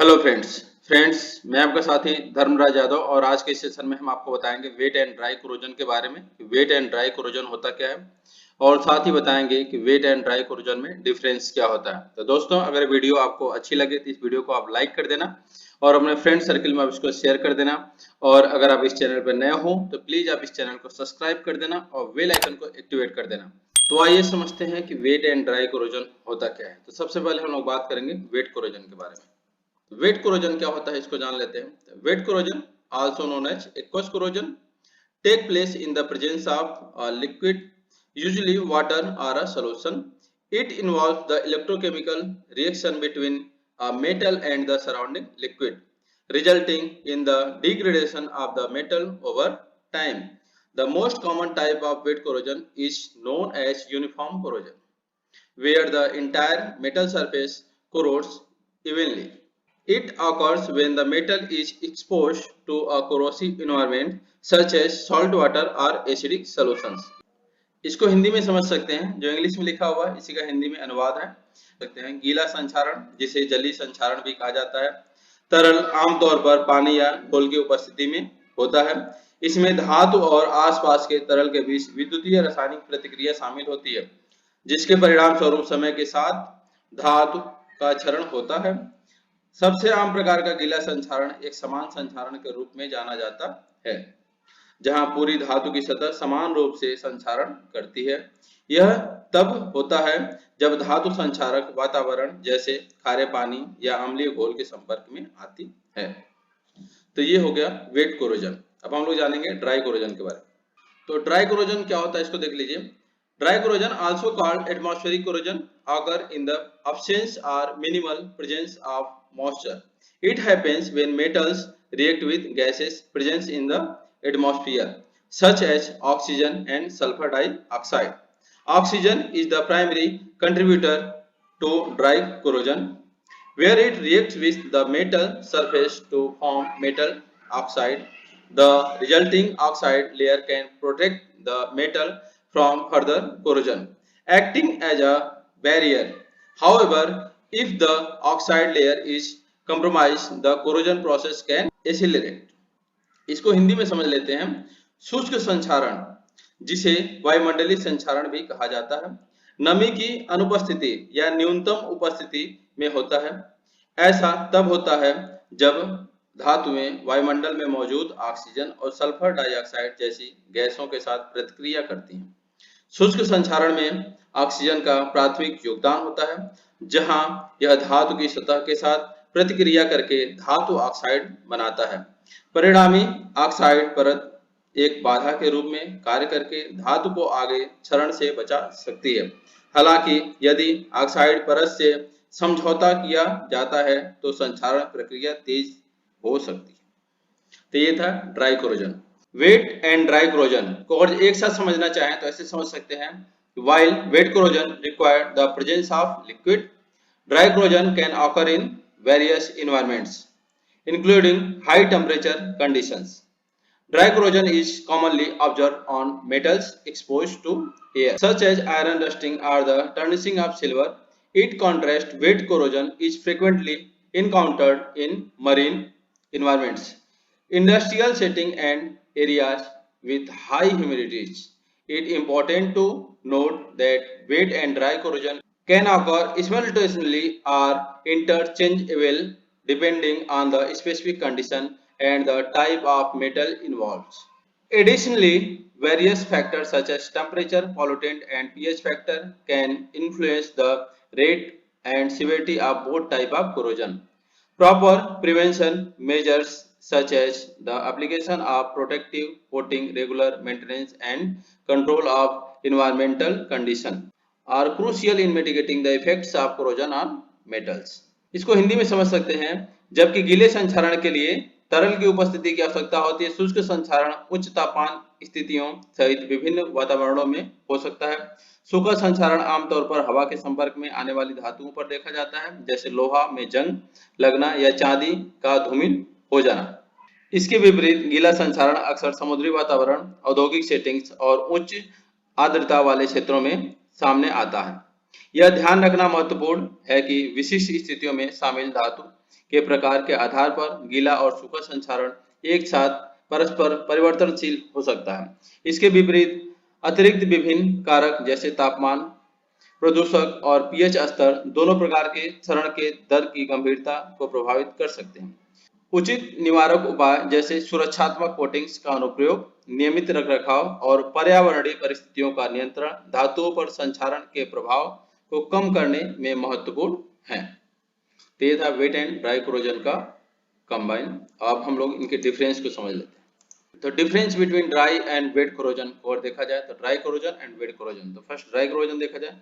Hello friends मैं आपका साथी धर्मराज यादव और आज के सेशन में हम आपको बताएंगे वेट एंड ड्राई कोरोजन के बारे में कि वेट एंड ड्राई कोरोजन होता क्या है और साथ ही बताएंगे कि वेट एंड ड्राई कोरोजन में डिफरेंस क्या होता है। तो दोस्तों, अगर वीडियो आपको अच्छी लगे तो इस वीडियो को आप लाइक कर देना और अपने फ्रेंड सर्किल में आप इसको शेयर कर देना। और अगर आप इस चैनल पर नए हो तो प्लीज आप इस चैनल को सब्सक्राइब कर देना और बेल आइकन को एक्टिवेट कर देना। तो आइए समझते हैं कि वेट एंड ड्राई कोरोजन होता क्या है। तो सबसे पहले हम लोग बात करेंगे वेट कोरोजन के बारे में। वेट कोरोजन क्या होता है इसको जान लेते हैं। Wet corrosion also known as aqueous corrosion take place in the presence of a liquid, usually water or a solution. It involves the electrochemical reaction between a metal and the surrounding liquid, resulting in the degradation of the metal over time. The most common type of wet corrosion is known as uniform corrosion, where the entire metal surface corrodes evenly. It occurs when the metal is exposed to a corrosive environment such as salt water or acidic solutions. इसको हिंदी में समझ सकते हैं, जो English में लिखा हुआ है इसी का हिंदी में अनुवाद है। सकते हैं गीला संक्षारण, जिसे जलीय संक्षारण भी कहा जाता है। तरल आमतौर पर पानी या घोल की उपस्थिति में होता है। इसमें धातु और आसपास के तरल के बीच विद्युतीय रासायनिक प्रतिक्रिया शामिल होती है, जिसके परिणाम स्वरूप समय के साथ धातु का क्षरण होता है। सबसे आम प्रकार का गीला संक्षारण एक समान संक्षारण के रूप में जाना जाता है, जहां पूरी धातु की सतह समान रूप से संक्षारण करती है। यह तब होता है जब धातु संक्षारक वातावरण जैसे खारे पानी या अम्लीय घोल के संपर्क में आती है। तो ये हो गया वेट कोरोजन। अब हम लोग जानेंगे ड्राई कोरोजन के बारे में। तो ड्राई कोरोजन क्या होता है इसको देख लीजिए। Dry corrosion, also called atmospheric corrosion, occur in the absence or minimal presence of moisture. It happens when metals react with gases present in the atmosphere, such as oxygen and sulfur dioxide. Oxygen is the primary contributor to dry corrosion, where it reacts with the metal surface to form metal oxide. The resulting oxide layer can protect the metal from further corrosion, acting as a barrier. However, if the oxide layer is compromised, the corrosion process can accelerate. इसको हिंदी में समझ लेते हैं। शुष्क संक्षारण, जिसे वायुमंडलीय संक्षारण भी कहा जाता है, नमी की अनुपस्थिति या न्यूनतम उपस्थिति में होता है। ऐसा तब होता है जब धातुएं वायुमंडल में मौजूद ऑक्सीजन और सल्फर डाइऑक्साइड जैसी गैसों के साथ प्रतिक्रिया करती हैं। शुष्क संक्षारण में ऑक्सीजन का प्राथमिक योगदान होता है, जहां यह धातु की सतह के साथ प्रतिक्रिया करके धातु ऑक्साइड बनाता है। परिणामी ऑक्साइड परत एक बाधा के रूप में कार्य करके धातु को आगे क्षरण से बचा सकती है। हालांकि यदि ऑक्साइड परत से समझौता किया जाता है तो संक्षारण प्रक्रिया तेज हो सकती है। तो ये था dry corrosion. Wet and dry corrosion को अगर एक साथ समझना चाहें तो ऐसे समझ सकते हैं। While wet corrosion requires the presence of liquid, dry corrosion can occur in various environments, including high temperature conditions. Dry corrosion is commonly observed on metals exposed to air, such as iron rusting or the tarnishing of silver. In contrast, wet corrosion is frequently encountered in marine environments, industrial setting and areas with high humidities. It is important to note that wet and dry corrosion can occur simultaneously or interchangeable depending on the specific condition and the type of metal involved. Additionally, various factors such as temperature, pollutant, and pH factor can influence the rate and severity of both type of corrosion. Proper prevention measures such as the application of protective coating, regular maintenance, and control of environmental condition are crucial in mitigating the effects of corrosion on metals. इसको हिंदी में समझ सकते हैं। जबकि गीले संक्षारण के लिए तरल की उपस्थिति की आवश्यकता होती है, शुष्क संक्षारण उच्च तापमान स्थितियों सहित विभिन्न वातावरणों में हो सकता है। सूखा संक्षारण आमतौर पर हवा के संपर्क में आने वाली धातुओं पर देखा जाता है, जैसे लोहा में जंग लगना या चांदी का धूमिल हो जाना। इसके विपरीत गीला संक्षारण अक्सर समुद्री वातावरण, औद्योगिक सेटिंग्स और उच्च आर्द्रता वाले क्षेत्रों में सामने आता है। यह ध्यान रखना महत्वपूर्ण है कि विशिष्ट स्थितियों में शामिल धातु के प्रकार के आधार पर गीला और सूखा संक्षारण एक साथ परस्पर परिवर्तनशील हो सकता है। इसके विपरीत अतिरिक्त विभिन्न कारक जैसे तापमान, प्रदूषक और पीएच स्तर दोनों प्रकार के क्षरण के दर की गंभीरता को प्रभावित कर सकते हैं। उचित निवारक उपाय जैसे सुरक्षात्मक कोटिंग्स का अनुप्रयोग, नियमित रखरखाव और पर्यावरणीय परिस्थितियों का नियंत्रण धातुओं पर संक्षारण के प्रभाव को कम करने में महत्वपूर्ण है। तो ये था वेट एंड ड्राई कोरोजन का कंबाइन। अब हम लोग इनके डिफरेंस को समझ लेते हैं। तो difference between dry and wet corrosion को देखा जाए तो dry corrosion and wet corrosion. तो फर्स्ट ड्राई कोरोजन देखा जाए।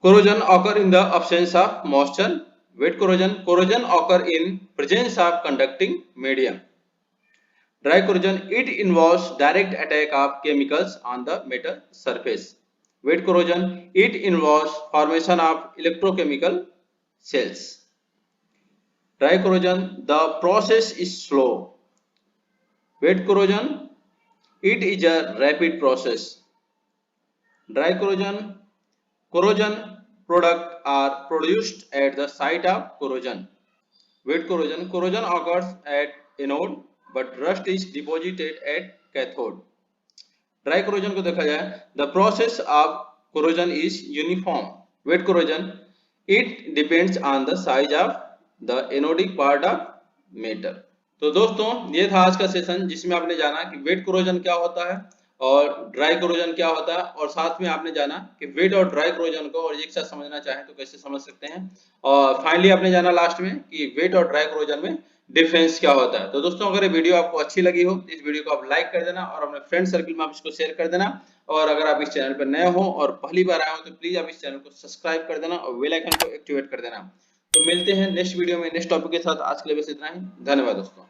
Corrosion occur in the absence of moisture. Wet corrosion occur in presence of conducting medium. Dry corrosion, it involves direct attack of chemicals on the metal surface. Wet corrosion, it involves formation of electrochemical cells. Dry corrosion, the process is slow. Wet corrosion, it is a rapid process. Dry corrosion products are produced at the site of corrosion. Wet corrosion occurs at anode but rust is deposited at cathode. Dry corrosion को देखा जाए, the process of corrosion is uniform. Wet corrosion, it depends on the size of the anodic part of metal. तो दोस्तों ये था आज का session जिसमें आपने जाना कि वेट कोरोजन क्या होता है और ड्राई कोरोजन क्या होता है, और साथ में आपने जाना कि वेट और ड्राई कोरोजन को और एक साथ समझना चाहें तो कैसे समझ सकते हैं, और फाइनली आपने जाना लास्ट में कि वेट और ड्राई कोरोजन में डिफरेंस क्या होता है। तो दोस्तों अगर ये वीडियो आपको अच्छी लगी हो तो इस वीडियो को आप लाइक कर देना और अपने फ्रेंड सर्कल में आप इसको शेयर कर देना, और अगर आप इस चैनल पर नए हो और पहली बार आए हो तो प्लीज आप इस चैनल को सब्सक्राइब कर देना और बेल आइकन को एक्टिवेट कर देना। तो मिलते हैं नेक्स्ट वीडियो में नेक्स्ट टॉपिक के साथ। आज के लिए बस इतना ही। धन्यवाद दोस्तों।